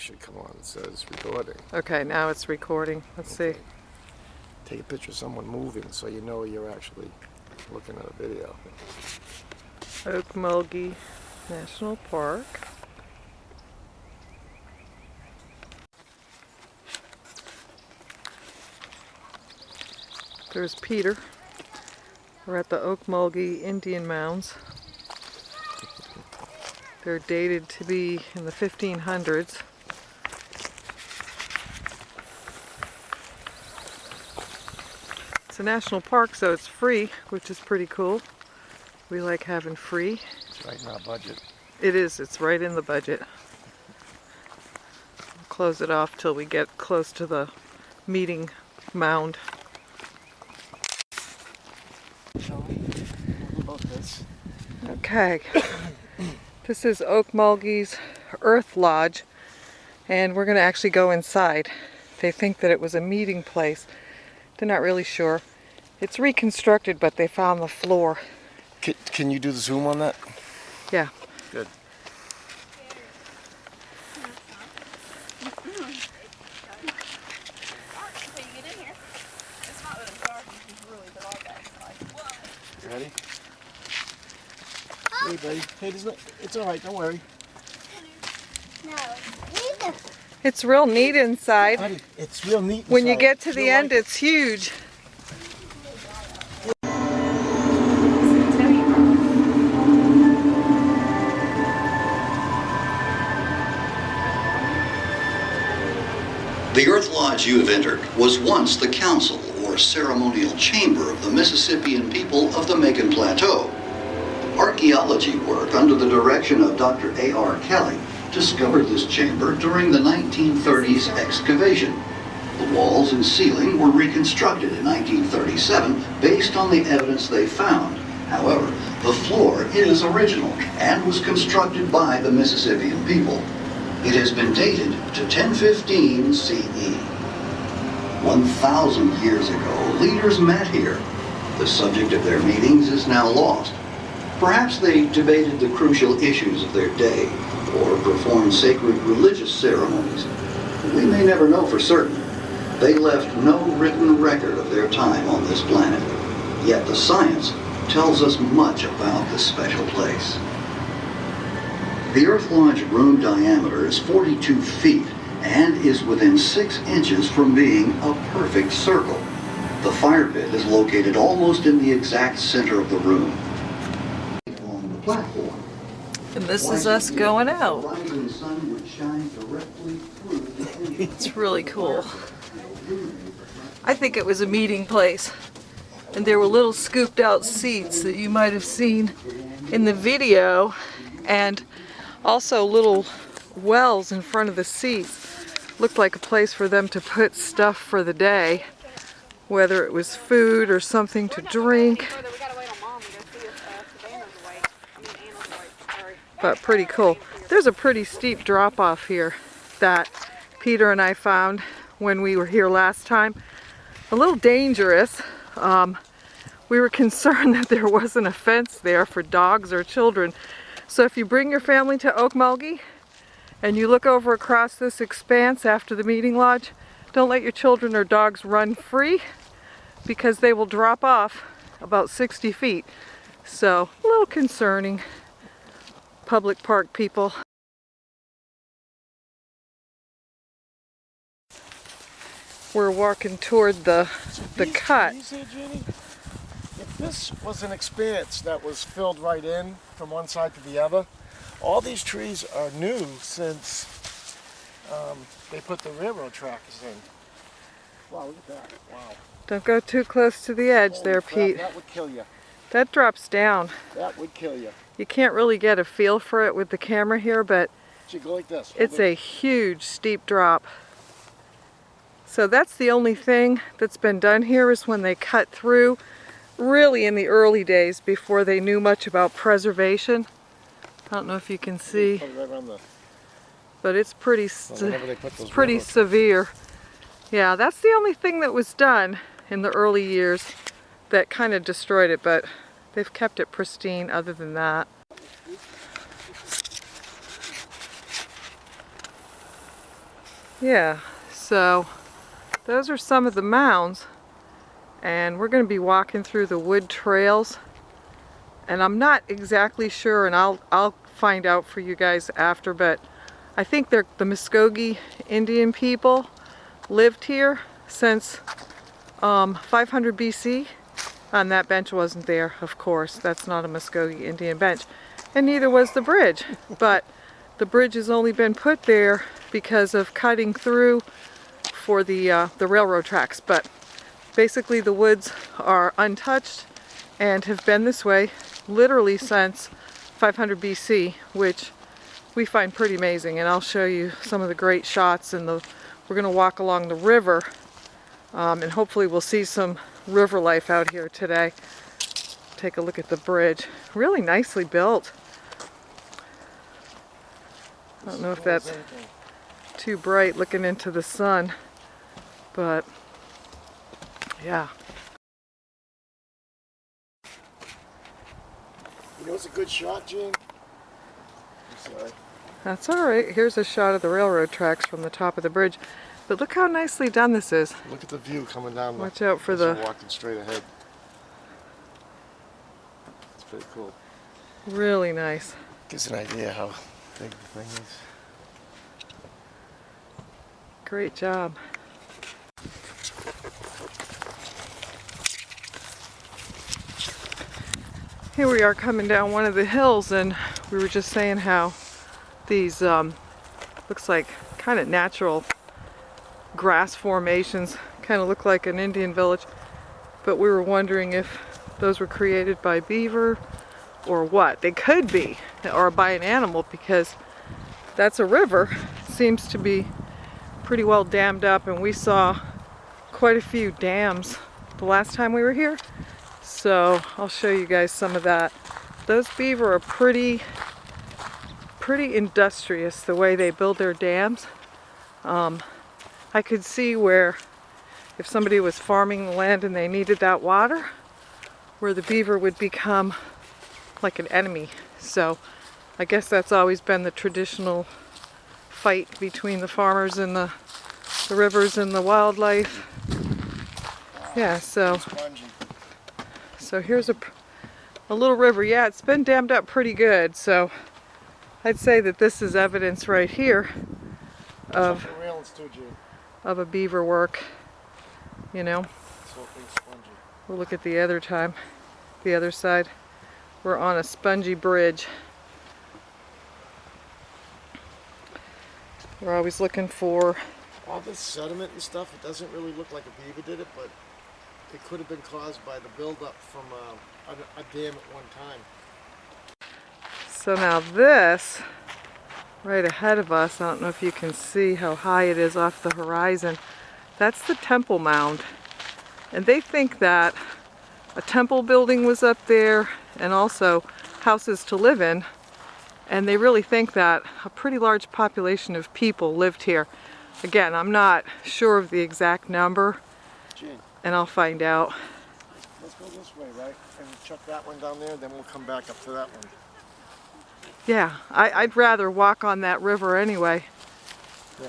should come on. It says recording. Okay, now it's recording. Let's see. Take a picture of someone moving so you know you're actually looking at a video. Ocmulgee National Park. There's Peter. We're at the Ocmulgee Indian Mounds. They're dated to be in the 1500s. It's a national park, so it's free, which is pretty cool. We like having free. It's right in our budget. It is. It's right in the budget. We'll close it off till we get close to the meeting mound. Okay. This is Ocmulgee's Earth Lodge, and we're going to actually go inside. They think that it was a meeting place. They're not really sure. It's reconstructed, but they found the floor. Can you do the zoom on that? Yeah. Good. You ready? Hey, buddy. Hey, it's all right. Don't worry. No, It's real neat inside. Buddy, it's real neat inside. When you get to the end, it's huge. The Earth Lodge you have entered was once the council or ceremonial chamber of the Mississippian people of the Macon Plateau. Archaeology work under the direction of Dr. A.R. Kelly discovered this chamber during the 1930s excavation. The walls and ceiling were reconstructed in 1937 based on the evidence they found. However, the floor is original and was constructed by the Mississippian people. It has been dated to 1015 CE. 1,000 years ago, leaders met here. The subject of their meetings is now lost. Perhaps they debated the crucial issues of their day or performed sacred religious ceremonies. We may never know for certain. They left no written record of their time on this planet. Yet the science tells us much about this special place. The Earth Lodge room diameter is 42 feet and is within 6 inches from being a perfect circle. The fire pit is located almost in the exact center of the room. On the platform. And this is us going out. The rising sun would shine directly through the entrance. It's really cool. I think it was a meeting place. And there were little scooped out seats that you might have seen in the video, and also little wells in front of the seats. Looked like a place for them to put stuff for the day, whether it was food or something to drink. But pretty cool. There's a pretty steep drop off here that Peter and I found when we were here last time. A little dangerous. We were concerned that there wasn't a fence there for dogs or children. So if you bring your family to Ocmulgee and you look over across this expanse after the meeting lodge, don't let your children or dogs run free because they will drop off about 60 feet. So a little concerning. Public park people. We're walking toward the cut. You see, Jeannie? If this was an expanse that was filled right in from one side to the other, all these trees are new since they put the railroad tracks in. Wow, look at that. Wow. Don't go too close to the edge there, Pete. That would kill you. That drops down. That would kill you. You can't really get a feel for it with the camera here, but So you go like this. it's a huge steep drop. So that's the only thing that's been done here is when they cut through, really in the early days before they knew much about preservation. I don't know if you can see, Right around the, but it's pretty, whenever they put those pretty railroad severe. Yeah, that's the only thing that was done in the early years that kind of destroyed it, but they've kept it pristine other than that. Yeah, so those are some of the mounds, and we're going to be walking through the wood trails, and I'm not exactly sure, and I'll find out for you guys after, but I think they're the Muskogee Indian people lived here since 500 BC. And that bench wasn't there, of course. That's not a Muskogee Indian bench. And neither was the bridge. But the bridge has only been put there because of cutting through for the railroad tracks. But basically the woods are untouched and have been this way literally since 500 BC, which we find pretty amazing. And I'll show you some of the great shots. And we're going to walk along the river, and hopefully we'll see some river life out here today. Take a look at the bridge. Really nicely built. I don't know if that's too bright looking into the sun, but yeah. You know it's a good shot, Gene? I'm sorry. That's alright. Here's a shot of the railroad tracks from the top of the bridge. But look how nicely done this is. Look at the view coming down. Watch out for we're walking straight ahead. It's pretty cool. Really nice. Gives an idea how big the thing is. Great job. Here we are coming down one of the hills, and we were just saying how these looks like kind of natural grass formations, kind of look like an Indian village, but we were wondering if those were created by beaver or what. They could be, or by an animal, because that's a river. Seems to be pretty well dammed up, and we saw quite a few dams the last time we were here, so I'll show you guys some of that. Those beaver are pretty industrious the way they build their dams. I could see where if somebody was farming the land and they needed that water, where the beaver would become like an enemy. So I guess that's always been the traditional fight between the farmers and the rivers and the wildlife. Yeah, so here's a little river. Yeah, it's been dammed up pretty good, so I'd say that this is evidence right here of a beaver work, you know. We'll look at the other side. We're on a spongy bridge. We're always looking for all this sediment and stuff. It doesn't really look like a beaver did it, but it could have been caused by the buildup from a dam at one time. So now this right ahead of us, I don't know if you can see how high it is off the horizon. That's the Temple Mound. And they think that a temple building was up there and also houses to live in. And they really think that a pretty large population of people lived here. Again, I'm not sure of the exact number, Gene, and I'll find out. let's go this way, right? And chuck that one down there, then we'll come back up to that one. Yeah, I'd rather walk on that river anyway. Yeah.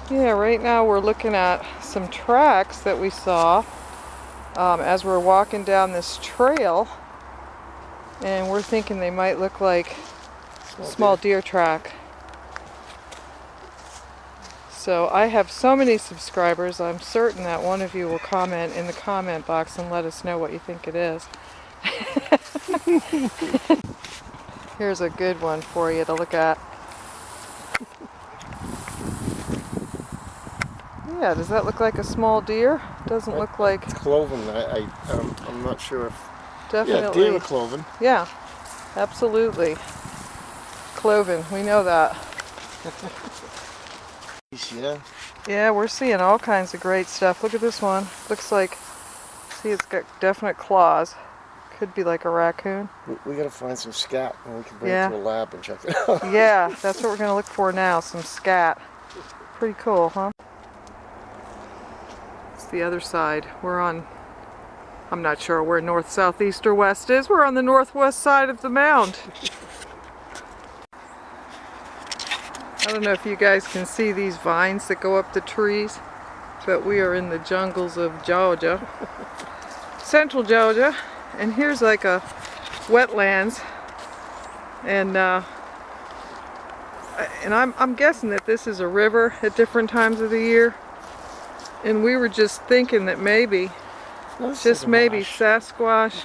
Yeah, right now we're looking at some tracks that we saw as we're walking down this trail, and we're thinking they might look like small deer track. So I have so many subscribers, I'm certain that one of you will comment in the comment box and let us know what you think it is. Here's a good one for you to look at. Yeah, does that look like a small deer? Doesn't look like... It's cloven. I'm not sure if... Definitely. Yeah, deer are cloven. Yeah, absolutely. Cloven, we know that. Yeah. Yeah, we're seeing all kinds of great stuff. Look at this one. Looks like, see, it's got definite claws. Could be like a raccoon. We gotta find some scat and we can bring it to a lab and check it out. Yeah, that's what we're gonna look for now, some scat. Pretty cool, huh? It's the other side. We're on I'm not sure where north, south, east, or west is. We're on the northwest side of the mound. I don't know if you guys can see these vines that go up the trees, but we are in the jungles of Georgia, central Georgia, and here's like a wetlands, and I'm guessing that this is a river at different times of the year, and we were just thinking that maybe, just maybe Sasquatch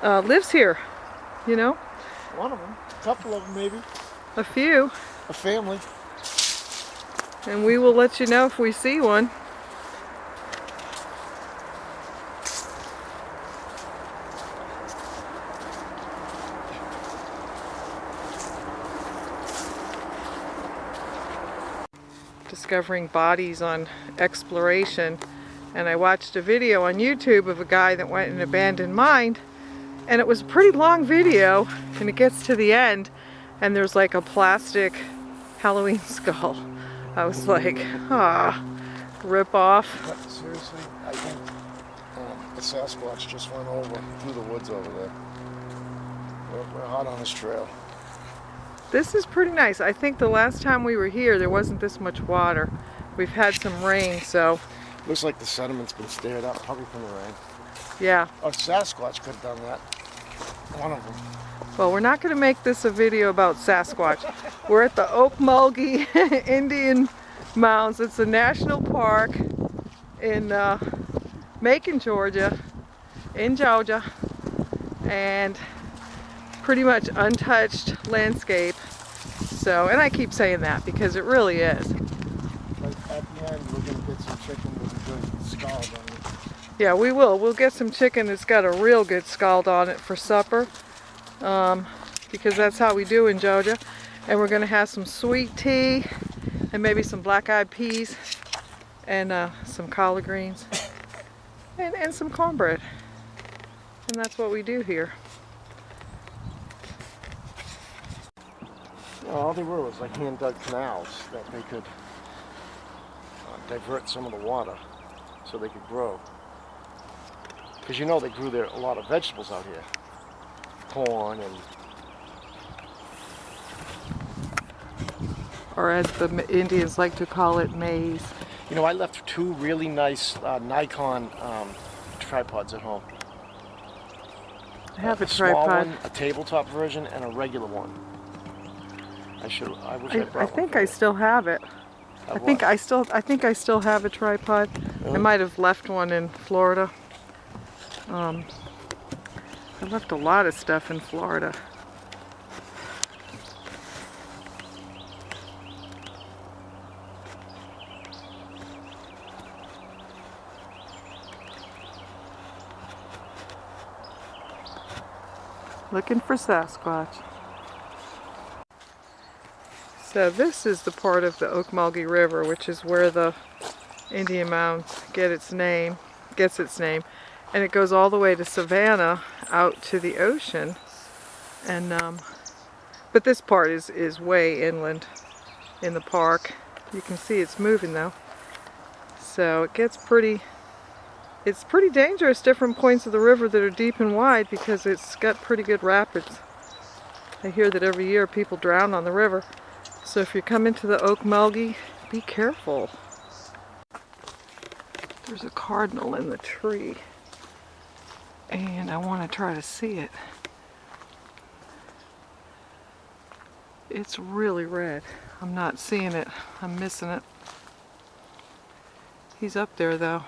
lives here, you know? One of them, a couple of them maybe, A few. a family. And we will let you know if we see one. Discovering bodies on exploration, and I watched a video on YouTube of a guy that went in an abandoned mine, and it was a pretty long video, and it gets to the end and there's like a plastic Halloween skull. I was like, rip off. But seriously, I think the Sasquatch just went over through the woods over there. We're hot on this trail. This is pretty nice. I think the last time we were here there wasn't this much water. We've had some rain, so. Looks like the sediment's been stirred up, probably from the rain. Yeah. A Sasquatch could have done that. One of them. Well, we're not going to make this a video about Sasquatch. We're at the Ocmulgee Indian Mounds. It's a national park in Macon, Georgia, in Georgia, and pretty much untouched landscape. So, and I keep saying that because it really is. But at the end, we're going to get some chicken with a good scald on it. Yeah, we will. We'll get some chicken that's got a real good scald on it for supper. Because that's how we do in Georgia. And we're going to have some sweet tea and maybe some black-eyed peas and some collard greens and some cornbread. And that's what we do here. You know, all they were was like hand-dug canals that they could divert some of the water so they could grow. Because you know they grew there a lot of vegetables out here. Corn and... Or as the Indians like to call it, maize. You know, I left two really nice Nikon tripods at home. I have a small tripod. one, a tabletop version, and a regular one. I wish I brought I one think for I you. still have it. I think I still have a tripod. I might have left one in Florida. I left a lot of stuff in Florida. Looking for Sasquatch. So this is the part of the Ocmulgee River, which is where the Indian Mounds gets its name, and it goes all the way to Savannah, out to the ocean. And but this part is way inland in the park. You can see it's moving though, so it gets pretty. It's pretty dangerous. Different points of the river that are deep and wide because it's got pretty good rapids. I hear that every year people drown on the river. So if you come into the Ocmulgee, be careful. There's a cardinal in the tree, and I want to try to see it. It's really red. I'm not seeing it. I'm missing it. He's up there though.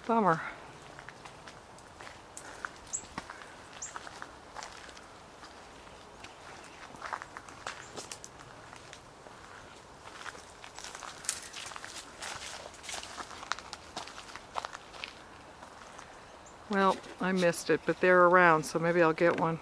Bummer. Well, I missed it, but they're around, so maybe I'll get one.